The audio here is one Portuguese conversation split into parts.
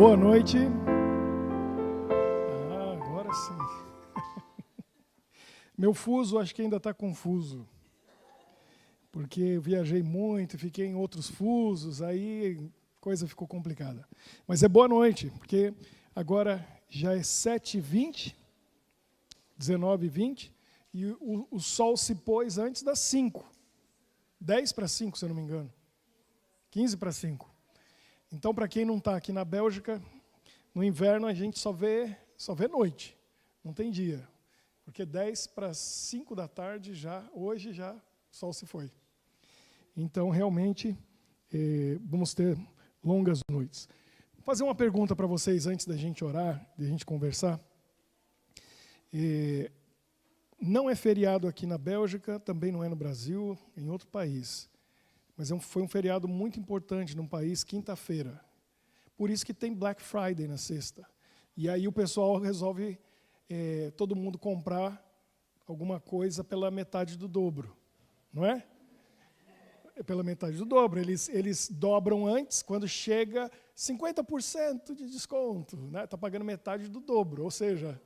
Boa noite. Agora sim. Meu fuso acho que ainda está confuso, porque eu viajei muito, fiquei em outros fusos, aí a coisa ficou complicada. Mas é boa noite, porque agora já é 7h20, 19h20, e o sol se pôs antes das 5. 10 para 5, se eu não me engano. 15 para 5. Então, para quem não está aqui na Bélgica, no inverno a gente só vê noite, não tem dia. Porque 10 para 5 da tarde, hoje já o sol se foi. Então, realmente, vamos ter longas noites. Vou fazer uma pergunta para vocês antes da gente orar, da gente conversar. Não é feriado aqui na Bélgica, também não é no Brasil, em outro país. Mas foi um feriado muito importante num país, quinta-feira. Por isso que tem Black Friday na sexta. E aí o pessoal resolve, todo mundo comprar alguma coisa pela metade do dobro. Não é? Pela metade do dobro. Eles dobram antes, quando chega 50% de desconto. Né? Está pagando metade do dobro. Ou seja,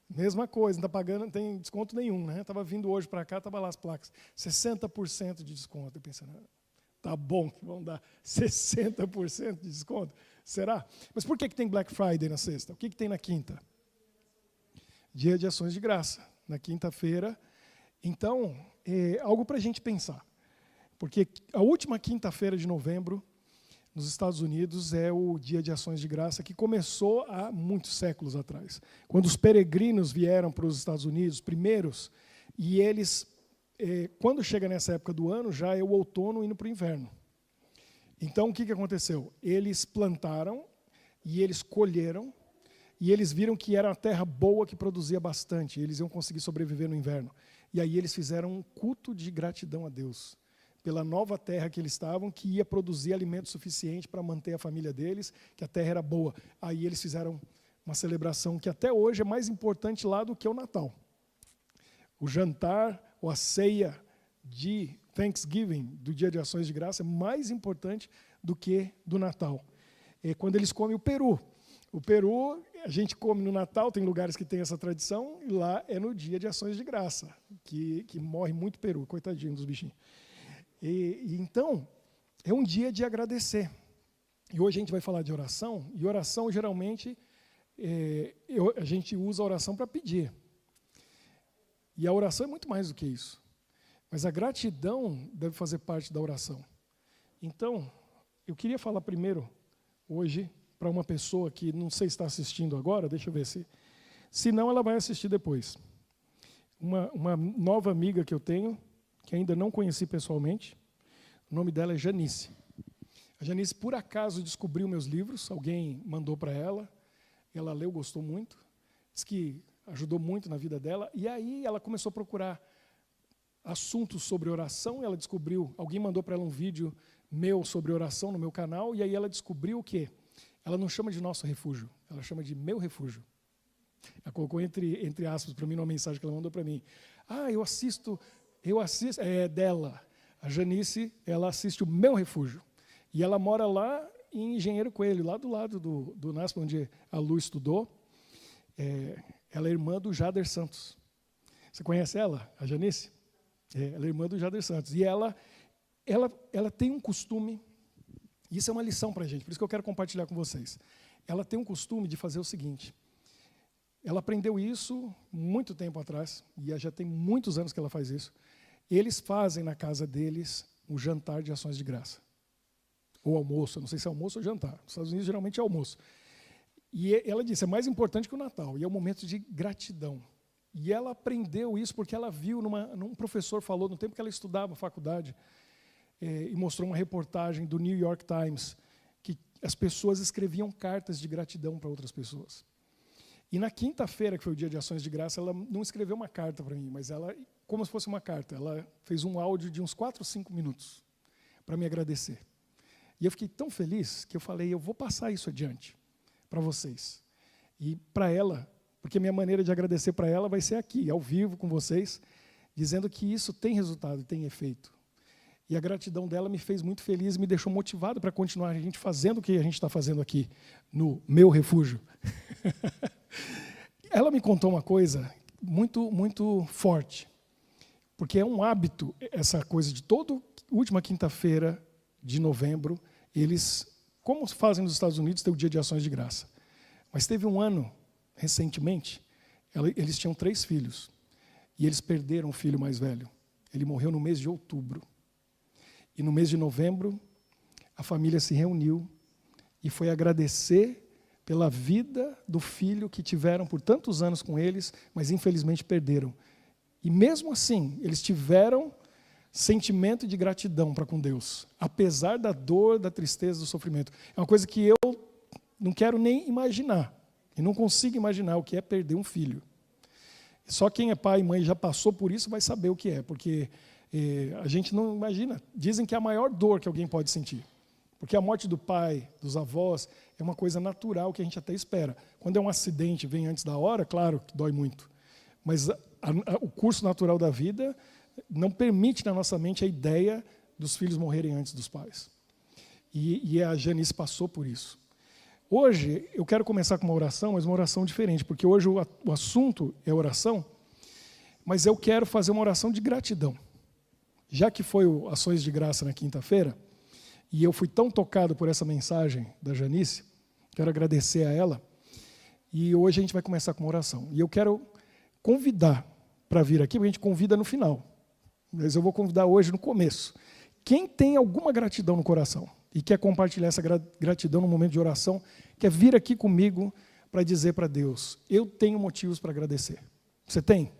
mesma coisa, não tem desconto nenhum. Né? Estava vindo hoje para cá, estava lá as placas. 60% de desconto. Eu pensando, tá bom, vão dar 60% de desconto. Será? Mas por que tem Black Friday na sexta? O que tem na quinta? Dia de ações de graça. Na quinta-feira. Então, algo para a gente pensar. Porque a última quinta-feira de novembro, nos Estados Unidos, é o dia de ações de graça que começou há muitos séculos atrás. Quando os peregrinos vieram para os Estados Unidos, primeiros, e eles... quando chega nessa época do ano, já é o outono indo para o inverno. Então, o que aconteceu? Eles plantaram, e eles colheram, e eles viram que era uma terra boa que produzia bastante, e eles iam conseguir sobreviver no inverno. E aí eles fizeram um culto de gratidão a Deus, pela nova terra que eles estavam, que ia produzir alimento suficiente para manter a família deles, que a terra era boa. Aí eles fizeram uma celebração que até hoje é mais importante lá do que o Natal. O jantar, ou a ceia de Thanksgiving, do Dia de Ações de Graça, é mais importante do que do Natal. É quando eles comem o peru. O peru, a gente come no Natal, tem lugares que tem essa tradição, e lá é no Dia de Ações de Graça, que morre muito peru, coitadinho dos bichinhos. Então, é um dia de agradecer. E hoje a gente vai falar de oração, e oração, geralmente, a gente usa a oração para pedir. E a oração é muito mais do que isso. Mas a gratidão deve fazer parte da oração. Então, eu queria falar primeiro, hoje, para uma pessoa que não sei se está assistindo agora, deixa eu ver se não, ela vai assistir depois. Uma nova amiga que eu tenho, que ainda não conheci pessoalmente, o nome dela é Janice. A Janice, por acaso, descobriu meus livros, alguém mandou para ela leu, gostou muito, disse que ajudou muito na vida dela, e aí ela começou a procurar assuntos sobre oração, ela descobriu, alguém mandou para ela um vídeo meu sobre oração no meu canal, e aí ela descobriu o quê? Ela não chama de nosso refúgio, ela chama de meu refúgio. Ela colocou entre aspas para mim numa mensagem que ela mandou para mim. Eu assisto, é dela. A Janice, ela assiste o Meu Refúgio. E ela mora lá em Engenheiro Coelho, lá do lado do NASP, onde a Lu estudou. Ela é irmã do Jader Santos. Você conhece ela, a Janice? Ela é irmã do Jader Santos. E ela tem um costume, isso é uma lição para a gente, por isso que eu quero compartilhar com vocês. Ela tem um costume de fazer o seguinte, ela aprendeu isso muito tempo atrás, e já tem muitos anos que ela faz isso. Eles fazem na casa deles um jantar de ações de graça. Ou almoço, não sei se é almoço ou jantar. Nos Estados Unidos, geralmente é almoço. E ela disse, é mais importante que o Natal, e é um momento de gratidão. E ela aprendeu isso porque ela viu, um professor falou, no tempo que ela estudava na faculdade, e mostrou uma reportagem do New York Times, que as pessoas escreviam cartas de gratidão para outras pessoas. E na quinta-feira, que foi o dia de ações de graça, ela não escreveu uma carta para mim, mas ela, como se fosse uma carta, ela fez um áudio de uns 4 ou 5 minutos para me agradecer. E eu fiquei tão feliz que eu falei, eu vou passar isso adiante para vocês. E para ela, porque a minha maneira de agradecer para ela vai ser aqui, ao vivo com vocês, dizendo que isso tem resultado, tem efeito. E a gratidão dela me fez muito feliz, me deixou motivado para continuar a gente fazendo o que a gente está fazendo aqui, no meu refúgio. Ela me contou uma coisa muito, muito forte, porque é um hábito, essa coisa de toda última quinta-feira de novembro, eles, como fazem nos Estados Unidos, tem o Dia de Ações de Graça. Mas teve um ano, recentemente, eles tinham 3 filhos, e eles perderam o filho mais velho. Ele morreu no mês de outubro. E no mês de novembro, a família se reuniu e foi agradecer pela vida do filho que tiveram por tantos anos com eles, mas infelizmente perderam. E mesmo assim, eles tiveram sentimento de gratidão para com Deus, apesar da dor, da tristeza, do sofrimento. É uma coisa que eu não quero nem imaginar, e não consigo imaginar o que é perder um filho. Só quem é pai e mãe e já passou por isso vai saber o que é, porque a gente não imagina. Dizem que é a maior dor que alguém pode sentir. Porque a morte do pai, dos avós, é uma coisa natural que a gente até espera. Quando é um acidente, vem antes da hora, claro que dói muito. Mas o curso natural da vida não permite na nossa mente a ideia dos filhos morrerem antes dos pais. E a Janice passou por isso. Hoje, eu quero começar com uma oração, mas uma oração diferente, porque hoje o assunto é oração, mas eu quero fazer uma oração de gratidão. Já que foi o Ações de Graça na quinta-feira, e eu fui tão tocado por essa mensagem da Janice, quero agradecer a ela, e hoje a gente vai começar com uma oração. E eu quero convidar para vir aqui, porque a gente convida no final, mas eu vou convidar hoje no começo. Quem tem alguma gratidão no coração e quer compartilhar essa gratidão no momento de oração, quer vir aqui comigo para dizer para Deus, eu tenho motivos para agradecer. Você tem?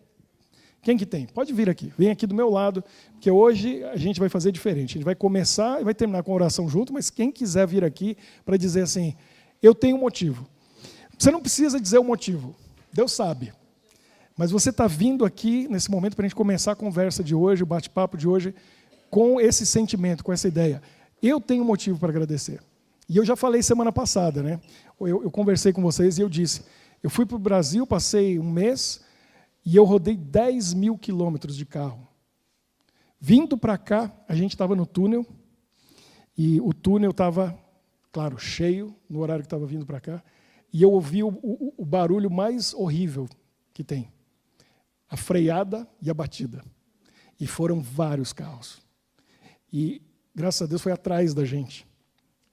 Quem que tem? Pode vir aqui. Vem aqui do meu lado, porque hoje a gente vai fazer diferente. A gente vai começar e vai terminar com a oração junto, mas quem quiser vir aqui para dizer assim, eu tenho um motivo. Você não precisa dizer o motivo. Deus sabe. Mas você está vindo aqui, nesse momento, para a gente começar a conversa de hoje, o bate-papo de hoje, com esse sentimento, com essa ideia. Eu tenho um motivo para agradecer. E eu já falei semana passada, né? Eu conversei com vocês e eu disse, eu fui para o Brasil, passei um mês, e eu rodei 10 mil quilômetros de carro. Vindo para cá, a gente estava no túnel, e o túnel estava, claro, cheio, no horário que estava vindo para cá, e eu ouvi o barulho mais horrível que tem. A freada e a batida. E foram vários carros. E, graças a Deus, foi atrás da gente.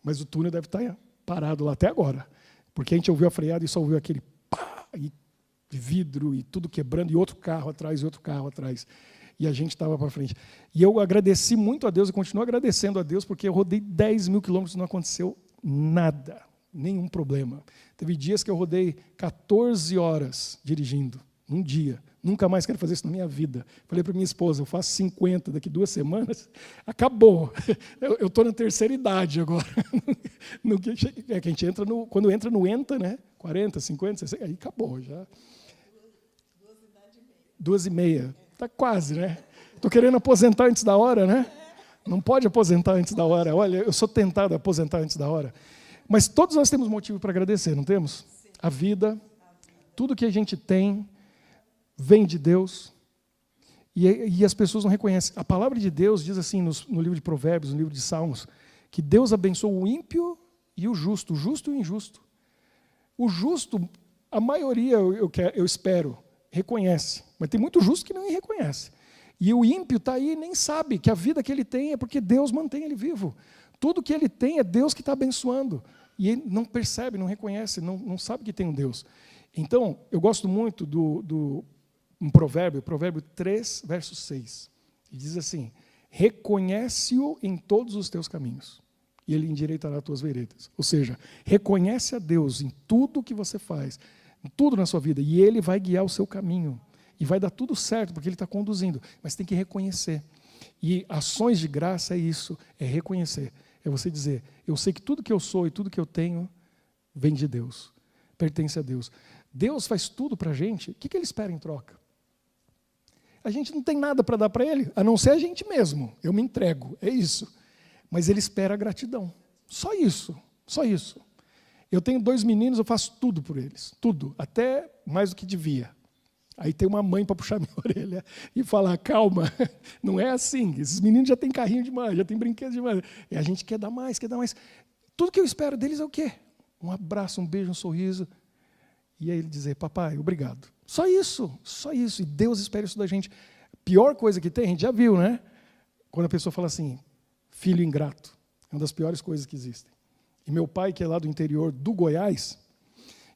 Mas o túnel deve estar parado lá até agora. Porque a gente ouviu a freada e só ouviu aquele pá, e de vidro e tudo quebrando, e outro carro atrás, e outro carro atrás. E a gente estava para frente. E eu agradeci muito a Deus, e continuo agradecendo a Deus, porque eu rodei 10 mil quilômetros e não aconteceu nada, nenhum problema. Teve dias que eu rodei 14 horas dirigindo, num dia. Nunca mais quero fazer isso na minha vida. Falei para minha esposa, eu faço 50 daqui 2 semanas, acabou. Eu estou na terceira idade agora. Que a gente entra quando entra no ENTA, né? 40, 50, 60, aí acabou já. 2,5. Está quase, né? Estou querendo aposentar antes da hora, né? Não pode aposentar antes da hora. Olha, eu sou tentado a aposentar antes da hora. Mas todos nós temos motivo para agradecer, não temos? A vida, tudo que a gente tem, vem de Deus. E as pessoas não reconhecem. A palavra de Deus diz assim no livro de Provérbios, no livro de Salmos, que Deus abençoa o ímpio e o justo e o injusto. O justo, a maioria, eu espero, reconhece. Mas tem muito justo que não reconhece. E o ímpio está aí e nem sabe que a vida que ele tem é porque Deus mantém ele vivo. Tudo que ele tem é Deus que está abençoando. E ele não percebe, não reconhece, não sabe que tem um Deus. Então, eu gosto muito um provérbio 3, verso 6. E diz assim, reconhece-o em todos os teus caminhos, e ele endireitará as tuas veredas. Ou seja, reconhece a Deus em tudo que você faz, em tudo na sua vida, e ele vai guiar o seu caminho. E vai dar tudo certo, porque ele está conduzindo. Mas tem que reconhecer. E ações de graça é isso, é reconhecer. É você dizer, eu sei que tudo que eu sou e tudo que eu tenho vem de Deus, pertence a Deus. Deus faz tudo para a gente, o que ele espera em troca? A gente não tem nada para dar para ele, a não ser a gente mesmo. Eu me entrego, é isso. Mas ele espera a gratidão. Só isso, só isso. Eu tenho 2 meninos, eu faço tudo por eles, tudo, até mais do que devia. Aí tem uma mãe para puxar minha orelha e falar, calma, não é assim. Esses meninos já têm carrinho demais, já têm brinquedo demais. E a gente quer dar mais, quer dar mais. Tudo que eu espero deles é o quê? Um abraço, um beijo, um sorriso. E aí ele dizer, papai, obrigado. Só isso, só isso. E Deus espera isso da gente. Pior coisa que tem, a gente já viu, né? Quando a pessoa fala assim, filho ingrato. É uma das piores coisas que existem. E meu pai, que é lá do interior do Goiás,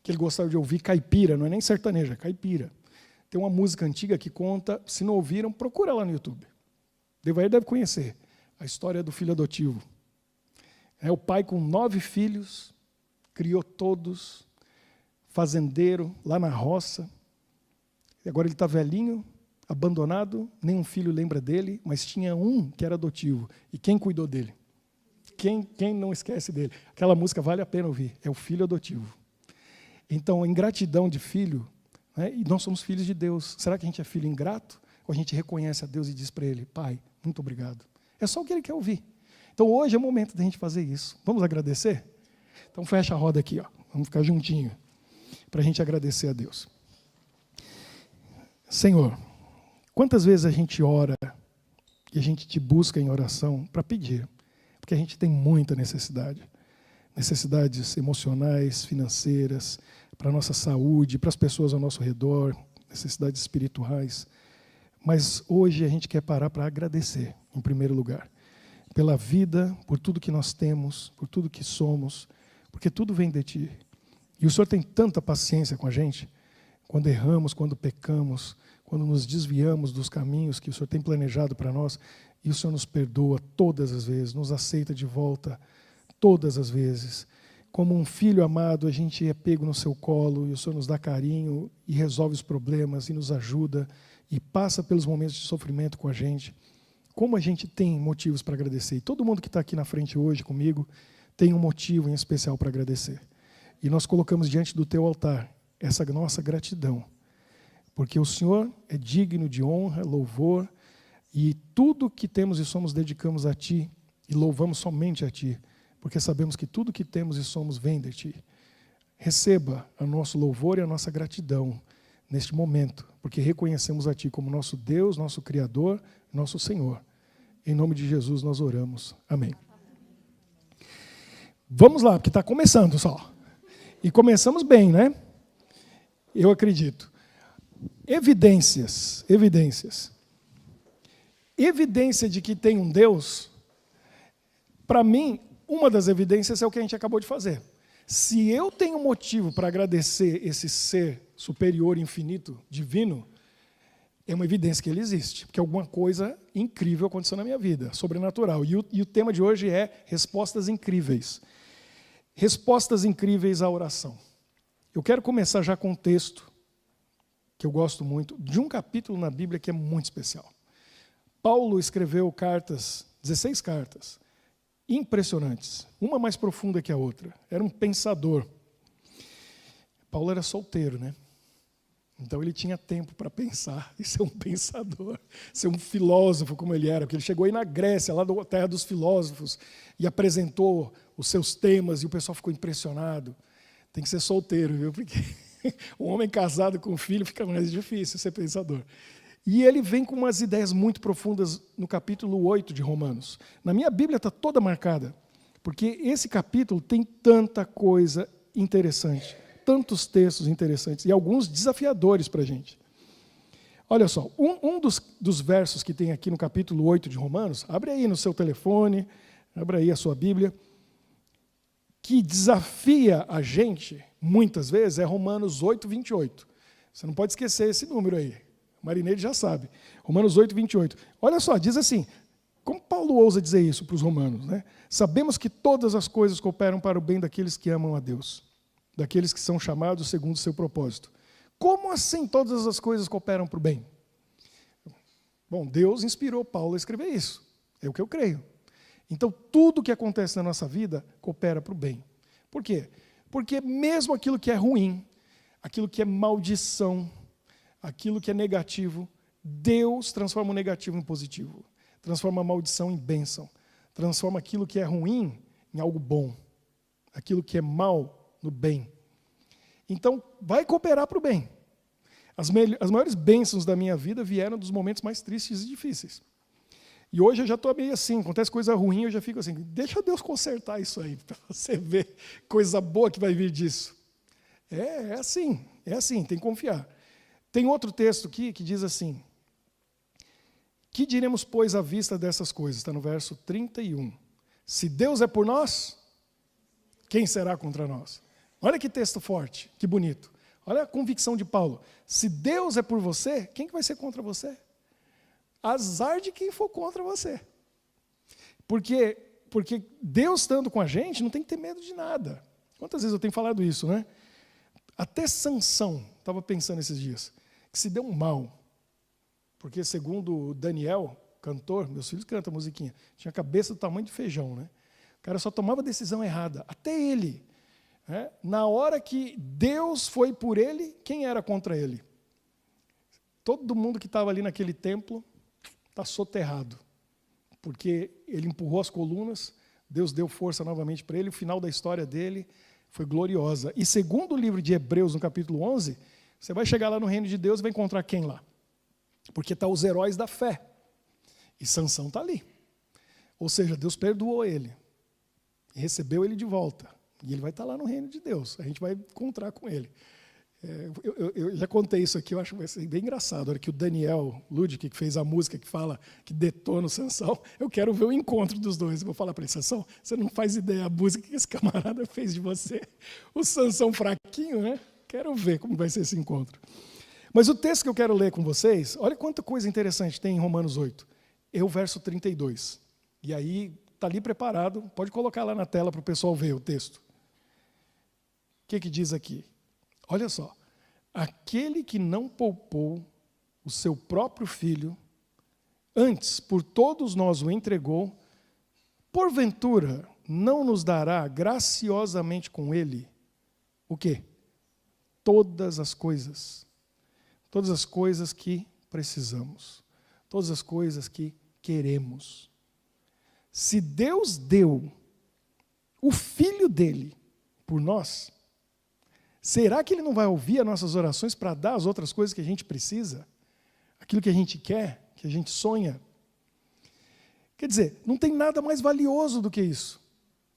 que ele gostava de ouvir caipira, não é nem sertaneja, é caipira. Tem uma música antiga que conta, se não ouviram, procura lá no YouTube. Deve conhecer a história do filho adotivo. É o pai com 9 filhos, criou todos, fazendeiro, lá na roça. E agora ele está velhinho, abandonado, nenhum filho lembra dele, mas tinha um que era adotivo. E quem cuidou dele? Quem não esquece dele? Aquela música vale a pena ouvir, é o filho adotivo. Então, a ingratidão de filho, né, e nós somos filhos de Deus. Será que a gente é filho ingrato? Ou a gente reconhece a Deus e diz para Ele, Pai, muito obrigado. É só o que Ele quer ouvir. Então, hoje é o momento da gente fazer isso. Vamos agradecer? Então, fecha a roda aqui, ó. Vamos ficar juntinho, para a gente agradecer a Deus. Senhor, quantas vezes a gente ora e a gente te busca em oração para pedir? Porque a gente tem muita necessidade. Necessidades emocionais, financeiras, para a nossa saúde, para as pessoas ao nosso redor, necessidades espirituais. Mas hoje a gente quer parar para agradecer, em primeiro lugar, pela vida, por tudo que nós temos, por tudo que somos, porque tudo vem de Ti. E o Senhor tem tanta paciência com a gente, quando erramos, quando pecamos, quando nos desviamos dos caminhos que o Senhor tem planejado para nós, e o Senhor nos perdoa todas as vezes, nos aceita de volta todas as vezes. Como um filho amado, a gente é pego no seu colo e o Senhor nos dá carinho e resolve os problemas e nos ajuda e passa pelos momentos de sofrimento com a gente. Como a gente tem motivos para agradecer. E todo mundo que está aqui na frente hoje comigo tem um motivo em especial para agradecer. E nós colocamos diante do teu altar essa nossa gratidão. Porque o Senhor é digno de honra, louvor, e tudo que temos e somos dedicamos a Ti e louvamos somente a Ti. Porque sabemos que tudo que temos e somos vem de Ti. Receba o nosso louvor e a nossa gratidão neste momento, porque reconhecemos a Ti como nosso Deus, nosso Criador, nosso Senhor. Em nome de Jesus nós oramos. Amém. Vamos lá, porque está começando só. E começamos bem, né? Eu acredito. Evidências. Evidência de que tem um Deus, para mim, uma das evidências é o que a gente acabou de fazer. Se eu tenho motivo para agradecer esse ser superior, infinito, divino, é uma evidência que ele existe, porque alguma coisa incrível aconteceu na minha vida, sobrenatural. E o tema de hoje é respostas incríveis. Respostas incríveis à oração. Eu quero começar já com um texto que eu gosto muito, de um capítulo na Bíblia que é muito especial. Paulo escreveu 16 cartas, impressionantes, uma mais profunda que a outra. Era um pensador. Paulo era solteiro, né? Então ele tinha tempo para pensar e ser um pensador, ser um filósofo como ele era, porque ele chegou aí na Grécia, lá da terra dos filósofos, e apresentou os seus temas e o pessoal ficou impressionado. Tem que ser solteiro, viu? Porque um homem casado com um filho fica mais difícil ser pensador. E ele vem com umas ideias muito profundas no capítulo 8 de Romanos. Na minha Bíblia está toda marcada, porque esse capítulo tem tanta coisa interessante, tantos textos interessantes e alguns desafiadores para a gente. Olha só, um dos versos que tem aqui no capítulo 8 de Romanos, abre aí no seu telefone, abre aí a sua Bíblia, que desafia a gente, muitas vezes, é Romanos 8, 28. Você não pode esquecer esse número aí. Marineide já sabe. Romanos 8, 28. Olha só, diz assim, como Paulo ousa dizer isso para os romanos, né? Sabemos que todas as coisas cooperam para o bem daqueles que amam a Deus, daqueles que são chamados segundo o seu propósito. Como assim todas as coisas cooperam para o bem? Bom, Deus inspirou Paulo a escrever isso. É o que eu creio. Então, tudo que acontece na nossa vida coopera para o bem. Por quê? Porque mesmo aquilo que é ruim, aquilo que é maldição, aquilo que é negativo, Deus transforma o negativo em positivo. Transforma a maldição em bênção. Transforma aquilo que é ruim em algo bom. Aquilo que é mal no bem. Então, vai cooperar para o bem. As maiores bênçãos da minha vida vieram dos momentos mais tristes e difíceis. E hoje eu já estou meio assim, acontece coisa ruim, eu já fico assim, deixa Deus consertar isso aí, para você ver coisa boa que vai vir disso. É assim, tem que confiar. Tem outro texto aqui que diz assim, que diremos, pois, à vista dessas coisas? Está no verso 31. Se Deus é por nós, quem será contra nós? Olha que texto forte, que bonito. Olha a convicção de Paulo. Se Deus é por você, quem que vai ser contra você? Azar de quem for contra você. Porque Deus estando com a gente, não tem que ter medo de nada. Quantas vezes eu tenho falado isso, né? Até Sansão, estava pensando esses dias, que se deu um mal. Porque segundo o Daniel, cantor, meus filhos cantam musiquinha, tinha a cabeça do tamanho de feijão, né? O cara só tomava decisão errada. Até ele. Né? Na hora que Deus foi por ele, quem era contra ele? Todo mundo que estava ali naquele templo está soterrado. Porque ele empurrou as colunas, Deus deu força novamente para ele, o final da história dele foi gloriosa. E segundo o livro de Hebreus, no capítulo 11, você vai chegar lá no reino de Deus e vai encontrar quem lá? Porque está os heróis da fé. E Sansão está ali. Ou seja, Deus perdoou ele. E recebeu ele de volta. E ele vai estar lá no reino de Deus. A gente vai encontrar com ele. Eu já contei isso aqui, eu acho bem engraçado. A hora que o Daniel Ludwig, que fez a música que fala, que detona o Sansão, eu quero ver o encontro dos dois. Eu vou falar para ele, Sansão, você não faz ideia a música que esse camarada fez de você. O Sansão fraquinho, né? Quero ver como vai ser esse encontro. Mas o texto que eu quero ler com vocês, olha quanta coisa interessante tem em Romanos 8. É o verso 32. E aí, está ali preparado, pode colocar lá na tela para o pessoal ver o texto. O que diz aqui? Olha só. Aquele que não poupou o seu próprio filho, antes por todos nós o entregou, porventura não nos dará graciosamente com ele o quê? Todas as coisas. Todas as coisas que precisamos. Todas as coisas que queremos. Se Deus deu o Filho dele por nós, será que ele não vai ouvir as nossas orações para dar as outras coisas que a gente precisa? Aquilo que a gente quer, que a gente sonha? Quer dizer, não tem nada mais valioso do que isso.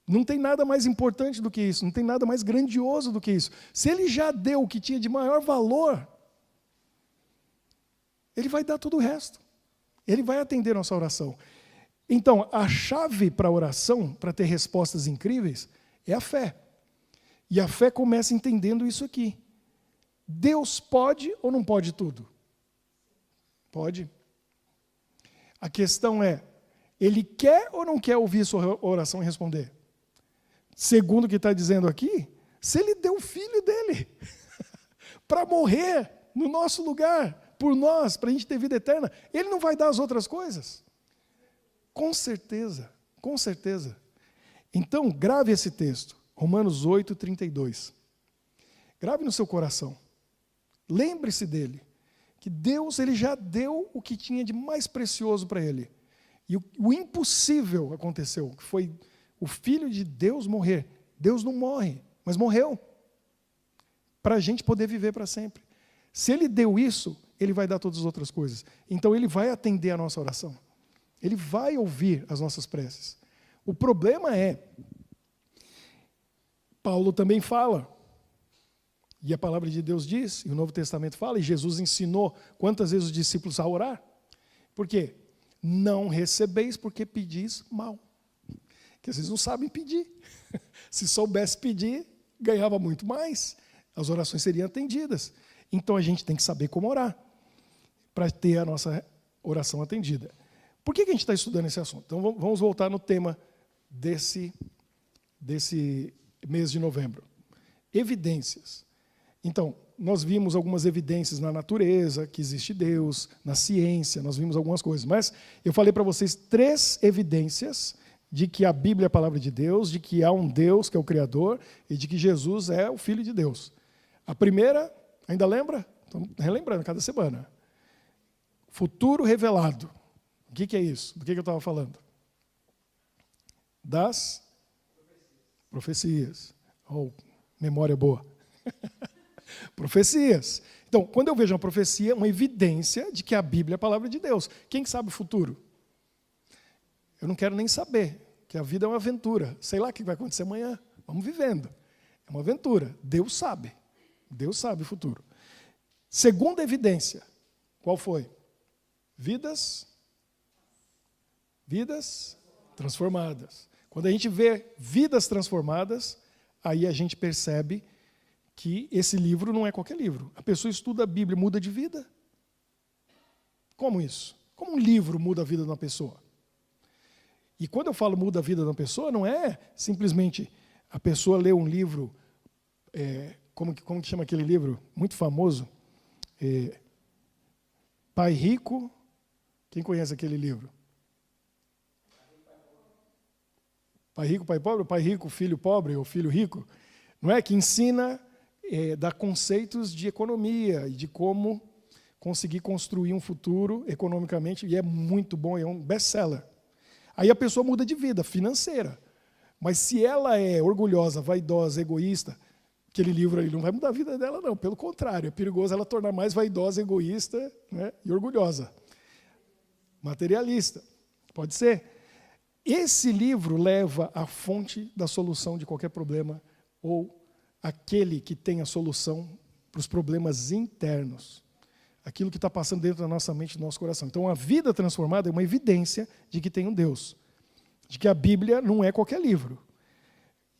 Não tem nada mais importante do que isso. Não tem nada mais grandioso do que isso. Se ele já deu o que tinha de maior valor, ele vai dar todo o resto. Ele vai atender a nossa oração. Então, a chave para a oração, para ter respostas incríveis, é a fé. E a fé começa entendendo isso aqui. Deus pode ou não pode tudo? Pode. A questão é, ele quer ou não quer ouvir sua oração e responder? Segundo o que está dizendo aqui, se ele deu o filho dele para morrer no nosso lugar, por nós, para a gente ter vida eterna, ele não vai dar as outras coisas? Com certeza, com certeza. Então, grave esse texto, Romanos 8, 32. Grave no seu coração. Lembre-se dele, que Deus ele já deu o que tinha de mais precioso para ele. E o impossível aconteceu, que foi o Filho de Deus morrer. Deus não morre, mas morreu. Para a gente poder viver para sempre. Se ele deu isso, ele vai dar todas as outras coisas. Então ele vai atender a nossa oração. Ele vai ouvir as nossas preces. O problema é, Paulo também fala, e a palavra de Deus diz, e o Novo Testamento fala, e Jesus ensinou quantas vezes os discípulos a orar. Por quê? Não recebeis porque pedis mal. Porque vocês não sabem pedir. Se soubesse pedir, ganhava muito mais. As orações seriam atendidas. Então a gente tem que saber como orar, para ter a nossa oração atendida. Por que a gente está estudando esse assunto? Então vamos voltar no tema desse mês de novembro. Evidências. Então, nós vimos algumas evidências na natureza, que existe Deus, na ciência, nós vimos algumas coisas. Mas eu falei para vocês 3 evidências de que a Bíblia é a palavra de Deus, de que há um Deus que é o Criador e de que Jesus é o Filho de Deus. A primeira, ainda lembra? Estou relembrando cada semana. Futuro revelado. O que é isso? Do que eu estava falando? Das profecias. Oh, memória boa. Profecias. Então, quando eu vejo uma profecia, é uma evidência de que a Bíblia é a palavra de Deus. Quem sabe o futuro? Eu não quero nem saber, que a vida é uma aventura. Sei lá o que vai acontecer amanhã. Vamos vivendo. É uma aventura. Deus sabe. Deus sabe o futuro. Segunda evidência. Qual foi? Vidas transformadas. Quando a gente vê vidas transformadas, aí a gente percebe que esse livro não é qualquer livro. A pessoa estuda a Bíblia e muda de vida. Como isso? Como um livro muda a vida de uma pessoa? E quando eu falo muda a vida de uma pessoa, não é simplesmente a pessoa ler um livro, como que chama aquele livro? Muito famoso. Pai Rico. Quem conhece aquele livro? Pai Rico, Pai Pobre? Pai Rico, Filho Pobre ou Filho Rico? Não é? Que ensina, dá conceitos de economia e de como conseguir construir um futuro economicamente, e é muito bom, é um best-seller. Aí a pessoa muda de vida financeira. Mas se ela é orgulhosa, vaidosa, egoísta, aquele livro ali não vai mudar a vida dela, não. Pelo contrário, é perigoso ela tornar mais vaidosa, egoísta, né, e orgulhosa. Materialista. Pode ser. Esse livro leva à fonte da solução de qualquer problema, ou aquele que tem a solução para os problemas internos. Aquilo que está passando dentro da nossa mente e do nosso coração. Então, a vida transformada é uma evidência de que tem um Deus. De que a Bíblia não é qualquer livro.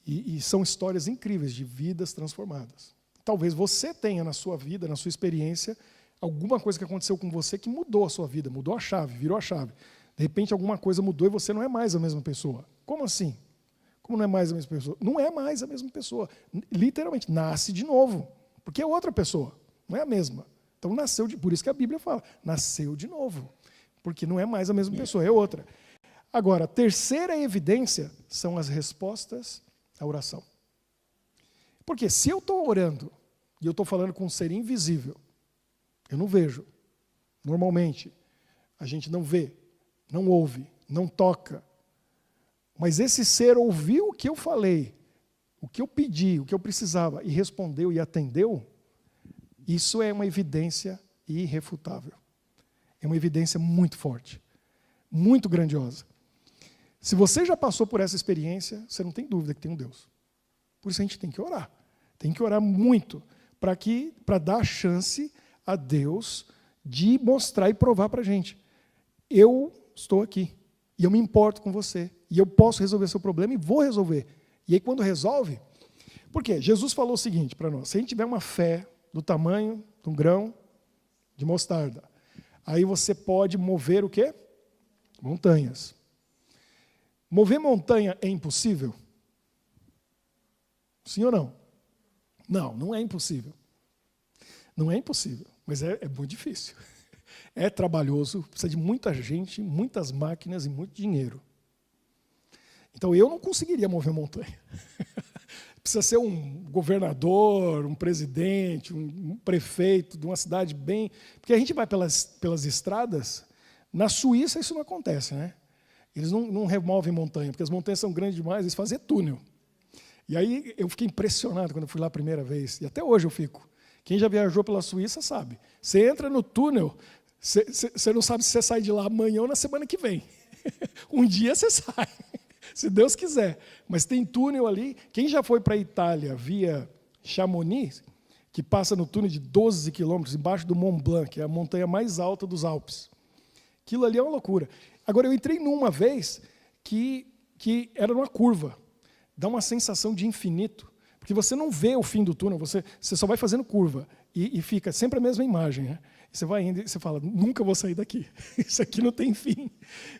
E são histórias incríveis de vidas transformadas. Talvez você tenha na sua vida, na sua experiência, alguma coisa que aconteceu com você que mudou a sua vida, mudou a chave, virou a chave. De repente, alguma coisa mudou e você não é mais a mesma pessoa. Como assim? Como não é mais a mesma pessoa? Não é mais a mesma pessoa. Literalmente, nasce de novo. Porque é outra pessoa, não é a mesma. Então, por isso que a Bíblia fala, nasceu de novo. Porque não é mais a mesma pessoa, é outra. Agora, a terceira evidência são as respostas à oração. Porque se eu estou orando, e eu estou falando com um ser invisível, eu não vejo. Normalmente, a gente não vê, não ouve, não toca. Mas esse ser ouviu o que eu falei, o que eu pedi, o que eu precisava, e respondeu e atendeu. Isso é uma evidência irrefutável. É uma evidência muito forte, muito grandiosa. Se você já passou por essa experiência, você não tem dúvida que tem um Deus. Por isso a gente tem que orar. Tem que orar muito para dar a chance a Deus de mostrar e provar para a gente. Eu estou aqui e eu me importo com você e eu posso resolver seu problema e vou resolver. E aí quando resolve, por quê? Jesus falou o seguinte para nós: se a gente tiver uma fé do tamanho de um grão de mostarda, aí você pode mover o quê? Montanhas. Mover montanha é impossível? Sim ou não? Não, não é impossível. Não é impossível, mas é muito difícil. É trabalhoso, precisa de muita gente, muitas máquinas e muito dinheiro. Então eu não conseguiria mover montanha. Precisa ser um governador, um presidente, um prefeito de uma cidade bem... Porque a gente vai pelas estradas, na Suíça isso não acontece, né? Eles não removem montanha, porque as montanhas são grandes demais, eles fazem túnel. E aí eu fiquei impressionado quando eu fui lá a primeira vez, e até hoje eu fico. Quem já viajou pela Suíça sabe. Você entra no túnel, você não sabe se você sai de lá amanhã ou na semana que vem. Um dia você sai, se Deus quiser. Mas tem túnel ali. Quem já foi para a Itália via Chamonix, que passa no túnel de 12 quilômetros, embaixo do Mont Blanc, que é a montanha mais alta dos Alpes. Aquilo ali é uma loucura. Agora, eu entrei numa vez que era numa curva. Dá uma sensação de infinito. Porque você não vê o fim do túnel, você só vai fazendo curva. E fica sempre a mesma imagem. Né? E você vai indo e você fala, nunca vou sair daqui. Isso aqui não tem fim.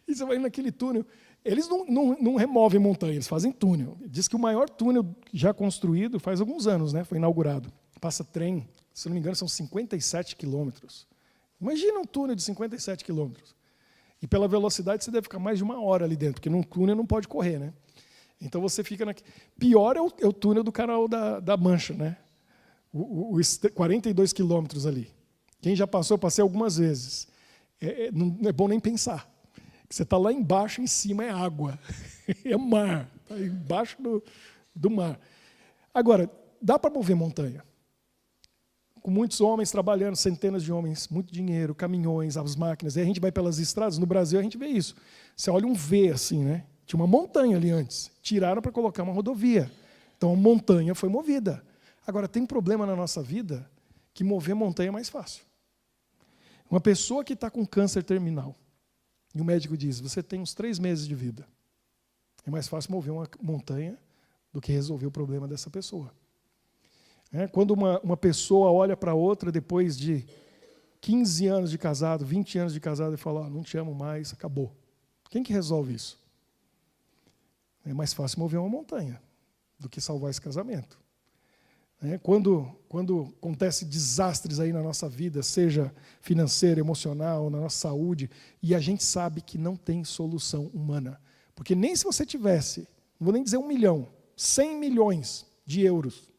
E você vai indo naquele túnel. Eles não removem montanha, eles fazem túnel. Diz que o maior túnel já construído faz alguns anos, né? Foi inaugurado. Passa trem, se não me engano, são 57 quilômetros. Imagina um túnel de 57 quilômetros. E pela velocidade você deve ficar mais de 1 hora ali dentro, porque num túnel não pode correr, né? Então você fica Pior é o túnel do Canal da Mancha, né? Os 42 quilômetros ali. Quem já passou, eu passei algumas vezes. Não é bom nem pensar. Você está lá embaixo, em cima é água. É mar. Está embaixo do mar. Agora, dá para mover montanha. com muitos homens trabalhando, centenas de homens, muito dinheiro, caminhões, as máquinas. Aí a gente vai pelas estradas, no Brasil a gente vê isso. Você olha um V assim, né? Tinha uma montanha ali antes. Tiraram para colocar uma rodovia. Então a montanha foi movida. Agora, tem um problema na nossa vida que mover montanha é mais fácil. Uma pessoa que está com câncer terminal, e o médico diz, você tem uns 3 meses de vida. É mais fácil mover uma montanha do que resolver o problema dessa pessoa. Quando uma pessoa olha para outra depois de 15 anos de casado, 20 anos de casado, e fala, não te amo mais, acabou. Quem que resolve isso? É mais fácil mover uma montanha do que salvar esse casamento. Quando acontece desastres aí na nossa vida, seja financeira, emocional, na nossa saúde, e a gente sabe que não tem solução humana. Porque nem se você tivesse, não vou nem dizer 1 milhão, 100 milhões de euros,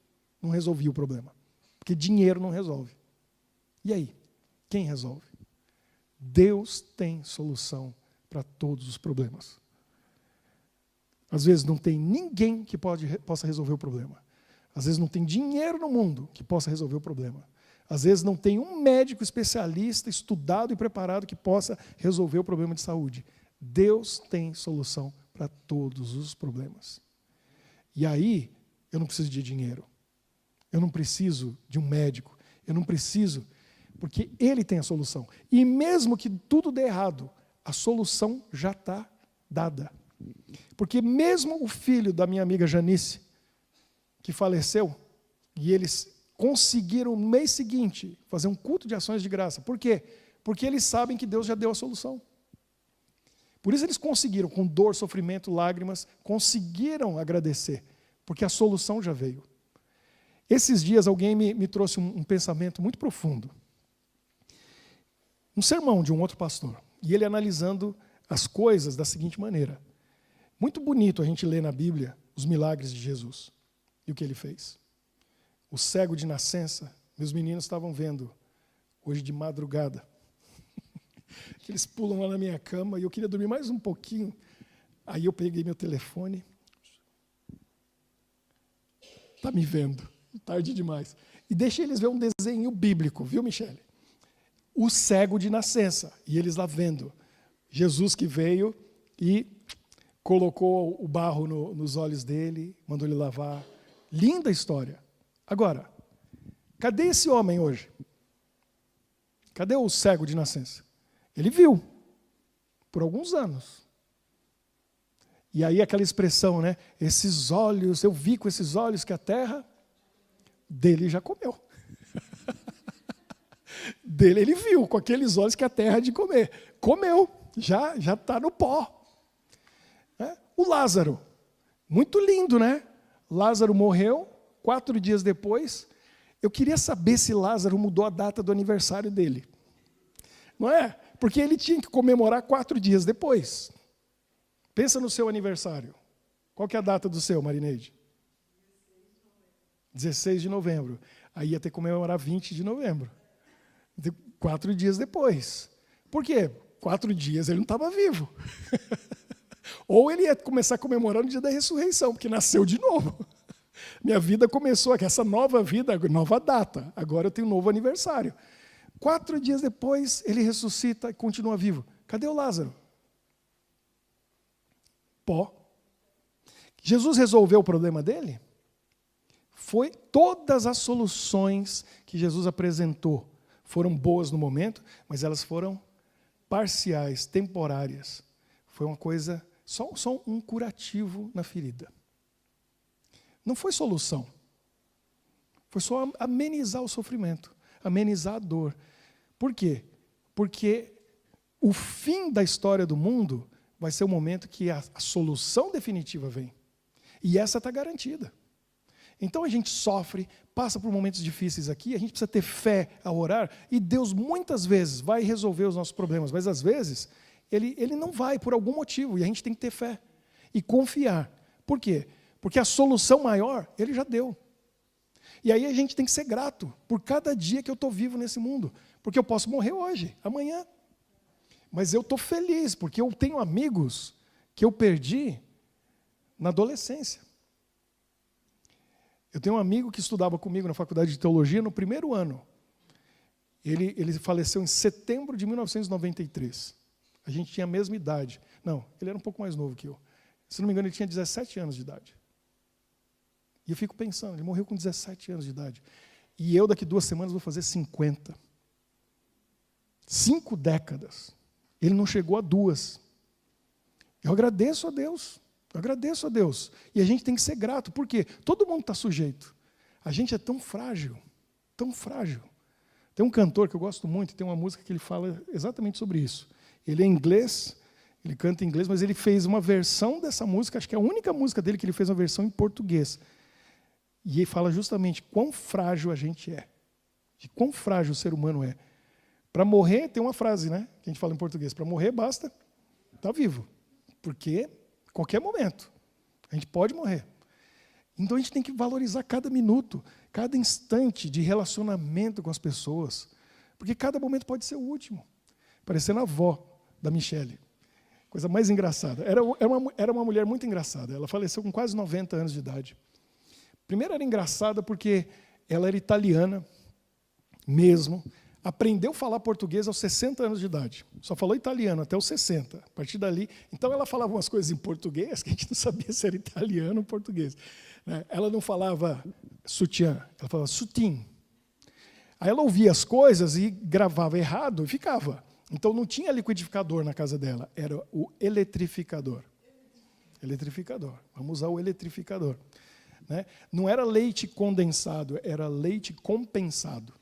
não resolvia o problema. Porque dinheiro não resolve. E aí? Quem resolve? Deus tem solução para todos os problemas. Às vezes não tem ninguém que possa resolver o problema. Às vezes não tem dinheiro no mundo que possa resolver o problema. Às vezes não tem um médico especialista, estudado e preparado que possa resolver o problema de saúde. Deus tem solução para todos os problemas. E aí, eu não preciso de dinheiro. Eu não preciso de um médico. Eu não preciso, porque Ele tem a solução. E mesmo que tudo dê errado, a solução já está dada. Porque mesmo o filho da minha amiga Janice, que faleceu, e eles conseguiram no mês seguinte fazer um culto de ações de graça. Por quê? Porque eles sabem que Deus já deu a solução. Por isso eles conseguiram, com dor, sofrimento, lágrimas, conseguiram agradecer, porque a solução já veio. Esses dias alguém me trouxe um pensamento muito profundo. Um sermão de um outro pastor, e ele analisando as coisas da seguinte maneira. Muito bonito a gente ler na Bíblia os milagres de Jesus e o que ele fez. O cego de nascença, meus meninos estavam vendo hoje de madrugada. Eles pulam lá na minha cama e eu queria dormir mais um pouquinho. Aí eu peguei meu telefone. Está me vendo, tarde demais. E deixei eles ver um desenho bíblico, viu, Michele? O cego de nascença. E eles lá vendo. Jesus que veio e colocou o barro nos olhos dele, mandou ele lavar. Linda história. Agora, cadê esse homem hoje? Cadê o cego de nascença? Ele viu, por alguns anos. E aí aquela expressão, né? Esses olhos, eu vi com esses olhos que a terra dele já comeu. Dele ele viu com aqueles olhos que a terra é de comer. Comeu, já está no pó. O Lázaro, muito lindo, né? Lázaro morreu, 4 dias depois. Eu queria saber se Lázaro mudou a data do aniversário dele. Não é? Porque ele tinha que comemorar 4 dias depois. Pensa no seu aniversário. Qual que é a data do seu, Marineide? 16 de novembro. Aí ia ter que comemorar 20 de novembro. 4 dias depois. Por quê? 4 dias ele não estava vivo. Ou ele ia começar a comemorar no dia da ressurreição, porque nasceu de novo. Minha vida começou aqui, essa nova vida, nova data. Agora eu tenho um novo aniversário. 4 dias depois, ele ressuscita e continua vivo. Cadê o Lázaro? Pó. Jesus resolveu o problema dele? Foi todas as soluções que Jesus apresentou foram boas no momento, mas elas foram parciais, temporárias. Foi uma coisa, só um curativo na ferida. Não foi solução. Foi só amenizar o sofrimento, amenizar a dor. Por quê? Porque o fim da história do mundo vai ser o momento que a solução definitiva vem. E essa está garantida. Então a gente sofre, passa por momentos difíceis aqui, a gente precisa ter fé a orar, e Deus muitas vezes vai resolver os nossos problemas, mas às vezes Ele não vai por algum motivo, e a gente tem que ter fé e confiar. Por quê? Porque a solução maior, Ele já deu. E aí a gente tem que ser grato por cada dia que eu estou vivo nesse mundo. Porque eu posso morrer hoje, amanhã. Mas eu estou feliz, porque eu tenho amigos que eu perdi na adolescência. Eu tenho um amigo que estudava comigo na faculdade de teologia no primeiro ano. Ele faleceu em setembro de 1993. A gente tinha a mesma idade. Não, ele era um pouco mais novo que eu. Se não me engano, ele tinha 17 anos de idade. E eu fico pensando, ele morreu com 17 anos de idade. E eu, daqui 2 semanas, vou fazer 50. 5 décadas. Ele não chegou a 2. Eu agradeço a Deus. Eu agradeço a Deus. E a gente tem que ser grato. Por quê? Todo mundo está sujeito. A gente é tão frágil. Tão frágil. Tem um cantor que eu gosto muito, tem uma música que ele fala exatamente sobre isso. Ele é inglês, ele canta em inglês, mas ele fez uma versão dessa música, acho que é a única música dele que ele fez uma versão em português. E ele fala justamente quão frágil a gente é. De quão frágil o ser humano é. Para morrer, tem uma frase, né, que a gente fala em português. Para morrer, basta estar vivo. Porque, a qualquer momento, a gente pode morrer. Então, a gente tem que valorizar cada minuto, cada instante de relacionamento com as pessoas. Porque cada momento pode ser o último. Parecendo a avó da Michele. Coisa mais engraçada. Era uma mulher muito engraçada. Ela faleceu com quase 90 anos de idade. Primeiro, era engraçada porque ela era italiana mesmo. Aprendeu a falar português aos 60 anos de idade. Só falou italiano até os 60. A partir dali, então ela falava umas coisas em português que a gente não sabia se era italiano ou português. Ela não falava sutiã, ela falava sutim. Aí ela ouvia as coisas e gravava errado e ficava. Então não tinha liquidificador na casa dela, era o eletrificador. Eletrificador. Vamos usar o eletrificador. Não era leite condensado, era leite compensado.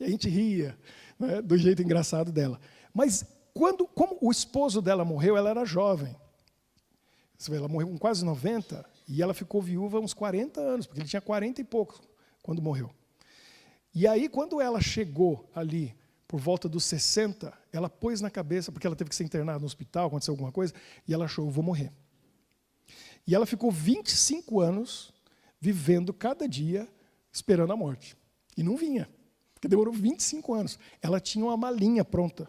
E a gente ria, né, do jeito engraçado dela. Mas, como o esposo dela morreu, ela era jovem. Você vê, ela morreu com quase 90 e ela ficou viúva uns 40 anos, porque ele tinha 40 e pouco quando morreu. E aí, quando ela chegou ali, por volta dos 60, ela pôs na cabeça, porque ela teve que ser internada no hospital, aconteceu alguma coisa, e ela achou, eu vou morrer. E ela ficou 25 anos vivendo cada dia esperando a morte. E não vinha. Porque demorou 25 anos. Ela tinha uma malinha pronta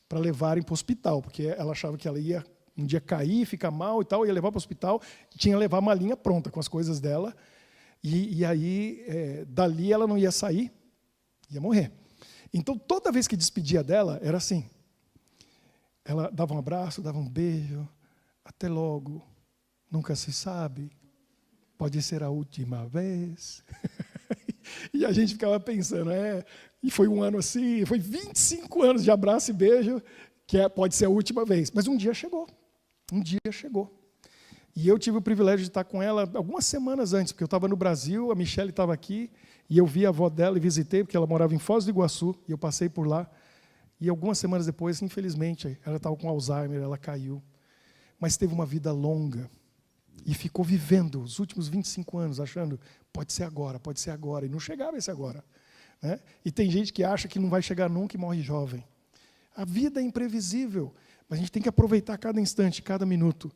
para levarem para o hospital, porque ela achava que ela ia um dia cair, ficar mal e tal, ia levar para o hospital, tinha que levar a malinha pronta com as coisas dela, e aí, dali ela não ia sair, ia morrer. Então, toda vez que despedia dela, era assim. Ela dava um abraço, dava um beijo, até logo, nunca se sabe, pode ser a última vez. E a gente ficava pensando, e foi um ano assim, foi 25 anos de abraço e beijo, que pode ser a última vez. Mas um dia chegou. E eu tive o privilégio de estar com ela algumas semanas antes, porque eu estava no Brasil, a Michele estava aqui, e eu vi a avó dela e visitei, porque ela morava em Foz do Iguaçu, e eu passei por lá. E algumas semanas depois, infelizmente, ela estava com Alzheimer, ela caiu. Mas teve uma vida longa. E ficou vivendo os últimos 25 anos, achando, pode ser agora. E não chegava esse agora. Né? E tem gente que acha que não vai chegar nunca e morre jovem. A vida é imprevisível, mas a gente tem que aproveitar cada instante, cada minuto.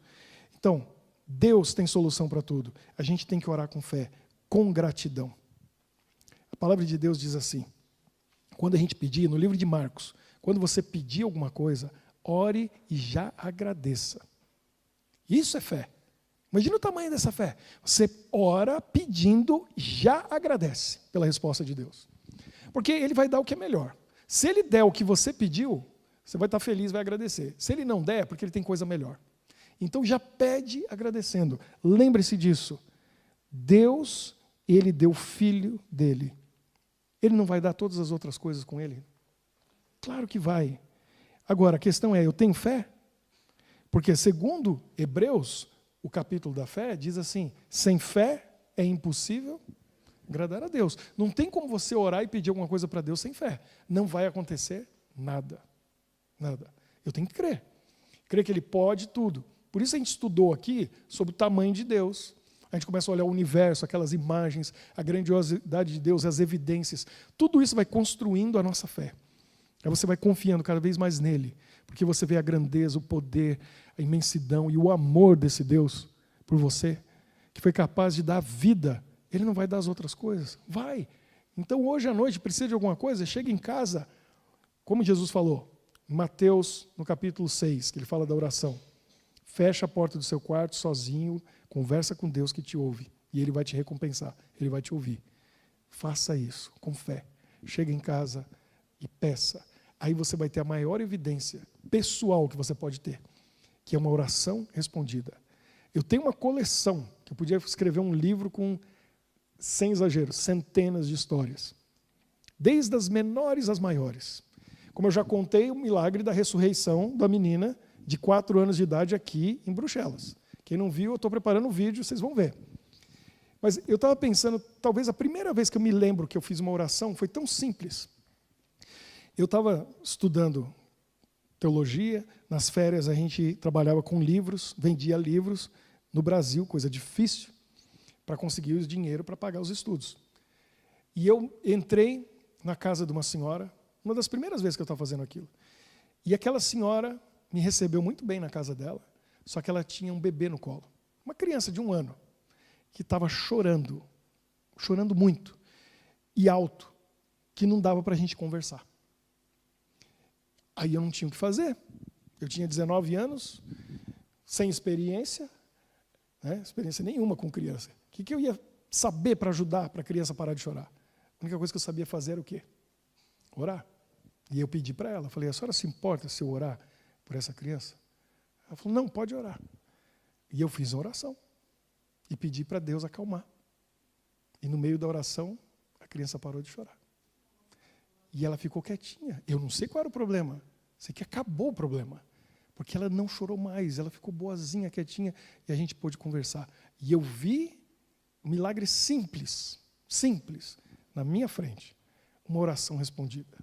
Então, Deus tem solução para tudo. A gente tem que orar com fé, com gratidão. A palavra de Deus diz assim, quando a gente pedir, no livro de Marcos, quando você pedir alguma coisa, ore e já agradeça. Isso é fé. Imagina o tamanho dessa fé. Você ora pedindo, já agradece pela resposta de Deus. Porque Ele vai dar o que é melhor. Se Ele der o que você pediu, você vai estar feliz, vai agradecer. Se Ele não der, é porque Ele tem coisa melhor. Então já pede agradecendo. Lembre-se disso. Deus, Ele deu o Filho dEle. Ele não vai dar todas as outras coisas com Ele? Claro que vai. Agora, a questão é, eu tenho fé? Porque segundo Hebreus, o capítulo da fé diz assim, sem fé é impossível agradar a Deus. Não tem como você orar e pedir alguma coisa para Deus sem fé. Não vai acontecer nada. Nada. Eu tenho que crer. Crer que Ele pode tudo. Por isso a gente estudou aqui sobre o tamanho de Deus. A gente começa a olhar o universo, aquelas imagens, a grandiosidade de Deus, as evidências. Tudo isso vai construindo a nossa fé. Aí você vai confiando cada vez mais nele, porque você vê a grandeza, o poder, a imensidão e o amor desse Deus por você, que foi capaz de dar vida. Ele não vai dar as outras coisas. Vai. Então hoje à noite, precisa de alguma coisa? Chega em casa, como Jesus falou, em Mateus, no capítulo 6, que ele fala da oração. Fecha a porta do seu quarto sozinho, conversa com Deus que te ouve, e Ele vai te recompensar, Ele vai te ouvir. Faça isso com fé. chega em casa e peça. Aí você vai ter a maior evidência pessoal que você pode ter, que é uma oração respondida. Eu tenho uma coleção, que eu podia escrever um livro com, sem exagero, centenas de histórias. Desde as menores às maiores. Como eu já contei, o milagre da ressurreição da menina de 4 anos de idade aqui em Bruxelas. Quem não viu, eu estou preparando um vídeo, vocês vão ver. Mas eu estava pensando, talvez a primeira vez que eu me lembro que eu fiz uma oração foi tão simples. Eu estava estudando teologia, nas férias a gente trabalhava com livros, vendia livros no Brasil, coisa difícil, para conseguir o dinheiro para pagar os estudos. E eu entrei na casa de uma senhora, uma das primeiras vezes que eu estava fazendo aquilo. E aquela senhora me recebeu muito bem na casa dela, só que ela tinha um bebê no colo. Uma criança de 1 ano, que estava chorando muito, e alto, que não dava para a gente conversar. Aí eu não tinha o que fazer. Eu tinha 19 anos, sem experiência, né? Experiência nenhuma com criança. O que eu ia saber para ajudar para a criança parar de chorar? A única coisa que eu sabia fazer era o quê? Orar. E eu pedi para ela, falei, a senhora se importa se eu orar por essa criança? Ela falou, não, pode orar. E eu fiz a oração. E pedi para Deus acalmar. E no meio da oração, a criança parou de chorar. E ela ficou quietinha. Eu não sei qual era o problema. Sei que acabou o problema. Porque ela não chorou mais. Ela ficou boazinha, quietinha. E a gente pôde conversar. E eu vi um milagre simples, na minha frente. Uma oração respondida.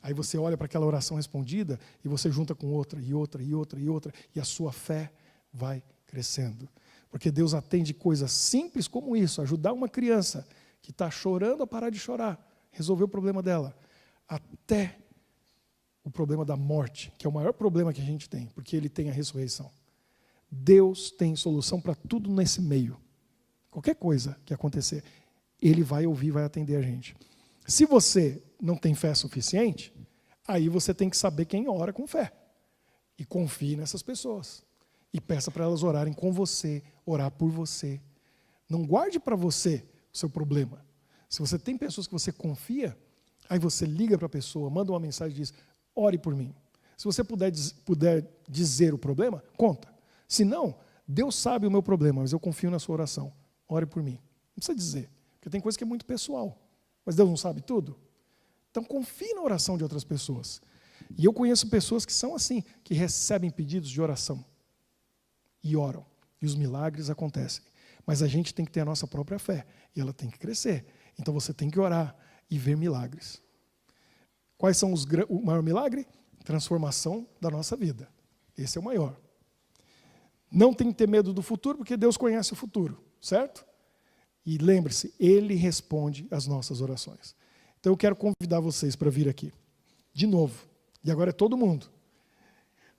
Aí você olha para aquela oração respondida e você junta com outra, e outra, e outra, e outra. E a sua fé vai crescendo. Porque Deus atende coisas simples como isso. Ajudar uma criança que está chorando a parar de chorar. Resolver o problema dela. Até o problema da morte, que é o maior problema que a gente tem, porque ele tem a ressurreição. Deus tem solução para tudo nesse meio. Qualquer coisa que acontecer, Ele vai ouvir, vai atender a gente. Se você não tem fé suficiente, aí você tem que saber quem ora com fé. E confie nessas pessoas. E peça para elas orarem com você, orar por você. Não guarde para você o seu problema. Se você tem pessoas que você confia, aí você liga para a pessoa, manda uma mensagem e diz, ore por mim. Se você puder dizer o problema, conta. Se não, Deus sabe o meu problema, mas eu confio na sua oração. Ore por mim. Não precisa dizer, porque tem coisa que é muito pessoal. Mas Deus não sabe tudo? Então confie na oração de outras pessoas. E eu conheço pessoas que são assim, que recebem pedidos de oração. E oram. E os milagres acontecem. Mas a gente tem que ter a nossa própria fé. E ela tem que crescer. Então você tem que orar e ver milagres. Quais são o maior milagre? Transformação da nossa vida. Esse é o maior. Não tem que ter medo do futuro, porque Deus conhece o futuro, certo? E lembre-se, Ele responde às nossas orações. Então eu quero convidar vocês para vir aqui, de novo. E agora é todo mundo.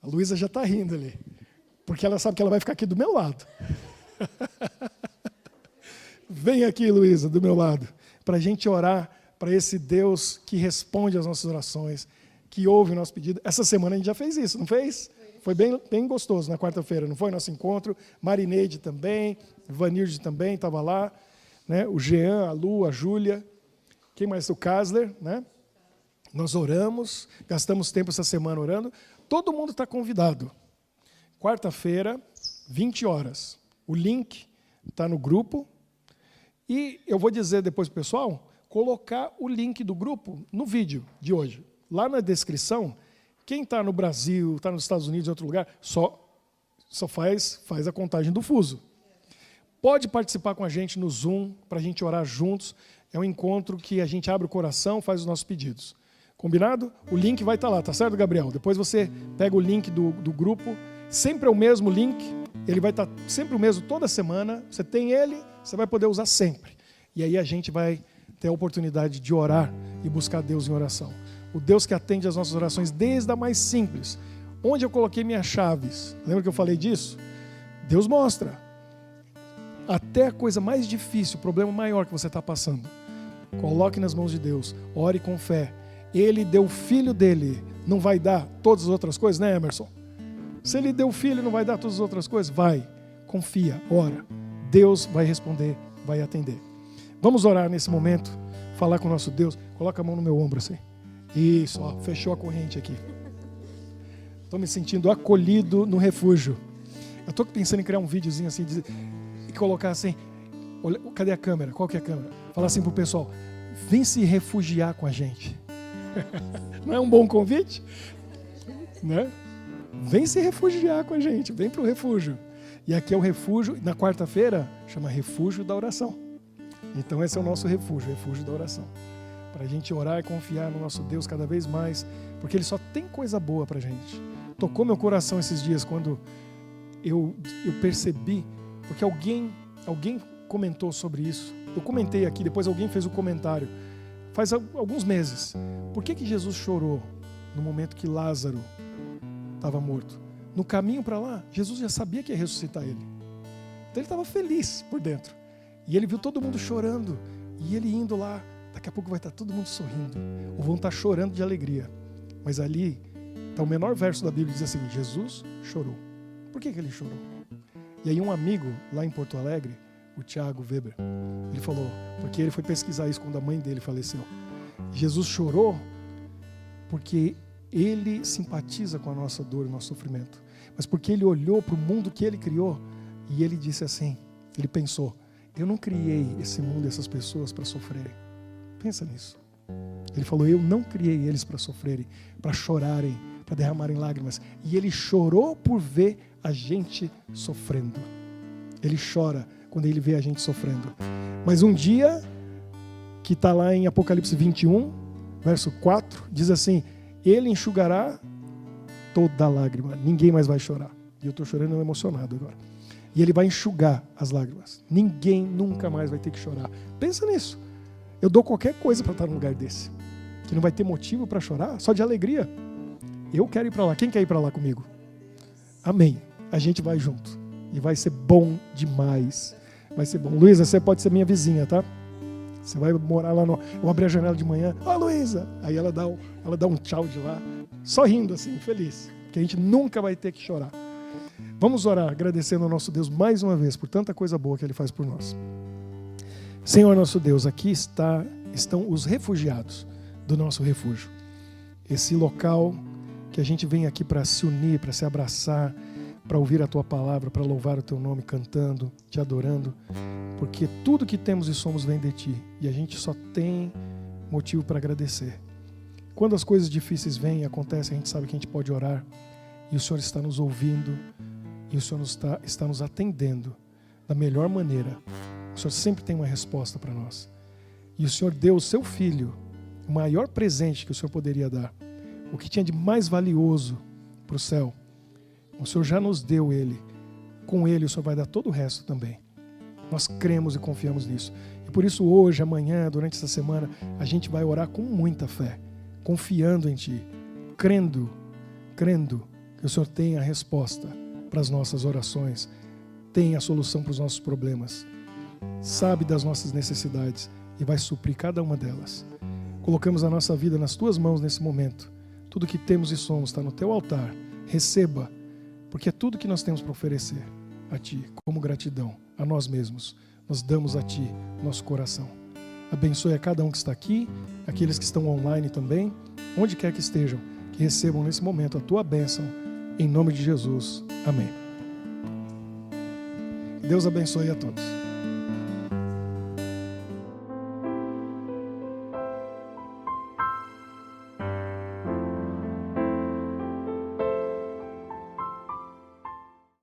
A Luísa já está rindo ali, porque ela sabe que ela vai ficar aqui do meu lado. Vem aqui, Luísa, do meu lado, para a gente orar para esse Deus que responde às nossas orações, que ouve o nosso pedido. Essa semana a gente já fez isso, não fez? Foi bem gostoso na quarta-feira, não foi? Nosso encontro. Marineide também, Vanilde também estava lá, né? O Jean, a Lu, a Júlia. Quem mais? O Kasler, né? Nós oramos, gastamos tempo essa semana orando. Todo mundo está convidado. Quarta-feira, 20 horas. O link está no grupo. E eu vou dizer depois para o pessoal, colocar o link do grupo no vídeo de hoje. Lá na descrição, quem está no Brasil, está nos Estados Unidos, em outro lugar, só faz a contagem do fuso. Pode participar com a gente no Zoom, para a gente orar juntos. É um encontro que a gente abre o coração, faz os nossos pedidos. Combinado? O link vai estar lá, tá certo, Gabriel? Depois você pega o link do grupo. Sempre é o mesmo link. Ele vai estar sempre o mesmo toda semana. Você tem ele, você vai poder usar sempre. E aí a gente vai ter a oportunidade de orar e buscar Deus em oração. O Deus que atende as nossas orações desde a mais simples. Onde eu coloquei minhas chaves? Lembra que eu falei disso? Deus mostra. Até a coisa mais difícil, o problema maior que você está passando. Coloque nas mãos de Deus. Ore com fé. Ele deu o filho dele. Não vai dar todas as outras coisas, né, Emerson? Se ele deu o filho, não vai dar todas as outras coisas? Vai. Confia. Ora. Deus vai responder, vai atender. Vamos orar nesse momento. falar com o nosso Deus, coloca a mão no meu ombro assim. Isso, ó, fechou a corrente aqui. Estou me sentindo acolhido no refúgio. Eu estou pensando em criar um videozinho assim e colocar assim, olha, cadê a câmera? Qual que é a câmera? Falar assim pro pessoal, vem se refugiar com a gente. Não é um bom convite? Né? Vem se refugiar com a gente, vem para o refúgio. E aqui é o refúgio, na quarta-feira, chama Refúgio da Oração. Então esse é o nosso refúgio, refúgio da oração. Para a gente orar e confiar no nosso Deus cada vez mais, porque Ele só tem coisa boa para a gente. Tocou meu coração esses dias quando eu percebi, porque alguém comentou sobre isso. Eu comentei aqui, depois alguém fez um comentário. Faz alguns meses. Por que Jesus chorou no momento que Lázaro estava morto? No caminho para lá, Jesus já sabia que ia ressuscitar ele. Então ele estava feliz por dentro. E ele viu todo mundo chorando. E ele indo lá, daqui a pouco vai estar todo mundo sorrindo. Ou vão estar chorando de alegria. Mas ali, está o menor verso da Bíblia, diz assim, Jesus chorou. Por que ele chorou? E aí um amigo lá em Porto Alegre, o Thiago Weber, ele falou, porque ele foi pesquisar isso quando a mãe dele faleceu. Jesus chorou porque ele simpatiza com a nossa dor e o nosso sofrimento. Mas porque ele olhou para o mundo que ele criou e ele disse assim, ele pensou, eu não criei esse mundo e essas pessoas para sofrerem. Pensa nisso. Ele falou, eu não criei eles para sofrerem, para chorarem, para derramarem lágrimas. E ele chorou por ver a gente sofrendo. Ele chora quando ele vê a gente sofrendo. Mas um dia, que está lá em Apocalipse 21, verso 4, diz assim, ele enxugará toda lágrima, ninguém mais vai chorar. E eu estou chorando emocionado agora. E ele vai enxugar as lágrimas. Ninguém nunca mais vai ter que chorar. Pensa nisso. Eu dou qualquer coisa para estar num lugar desse. Que não vai ter motivo para chorar, só de alegria. Eu quero ir para lá. Quem quer ir para lá comigo? Amém. A gente vai junto. E vai ser bom demais. Vai ser bom. Luísa, você pode ser minha vizinha, tá? Você vai morar lá no... Eu abri a janela de manhã. Ó, Luísa! Aí ela dá um tchau de lá. Sorrindo assim, feliz. Porque a gente nunca vai ter que chorar. Vamos orar agradecendo ao nosso Deus mais uma vez por tanta coisa boa que Ele faz por nós. Senhor nosso Deus, aqui estão os refugiados do nosso refúgio. Esse local que a gente vem aqui para se unir, para se abraçar, para ouvir a Tua palavra, para louvar o Teu nome cantando, Te adorando, porque tudo que temos e somos vem de Ti e a gente só tem motivo para agradecer. Quando as coisas difíceis vêm e acontecem, a gente sabe que a gente pode orar e o Senhor está nos ouvindo e o Senhor está nos atendendo da melhor maneira. O Senhor sempre tem uma resposta para nós. E o Senhor deu o Seu Filho, o maior presente que o Senhor poderia dar, o que tinha de mais valioso para o céu. O Senhor já nos deu Ele. Com Ele o Senhor vai dar todo o resto também. Nós cremos e confiamos nisso. E por isso hoje, amanhã, durante essa semana, a gente vai orar com muita fé, confiando em Ti, crendo que o Senhor tem a resposta para as nossas orações, tem a solução para os nossos problemas, sabe das nossas necessidades e vai suprir cada uma delas. Colocamos a nossa vida nas Tuas mãos nesse momento. Tudo que temos e somos está no Teu altar. Receba, porque é tudo que nós temos para oferecer a Ti, como gratidão, a nós mesmos. Nós damos a Ti nosso coração. Abençoe a cada um que está aqui, aqueles que estão online também, onde quer que estejam, que recebam nesse momento a Tua bênção, em nome de Jesus. Amém. Deus abençoe a todos.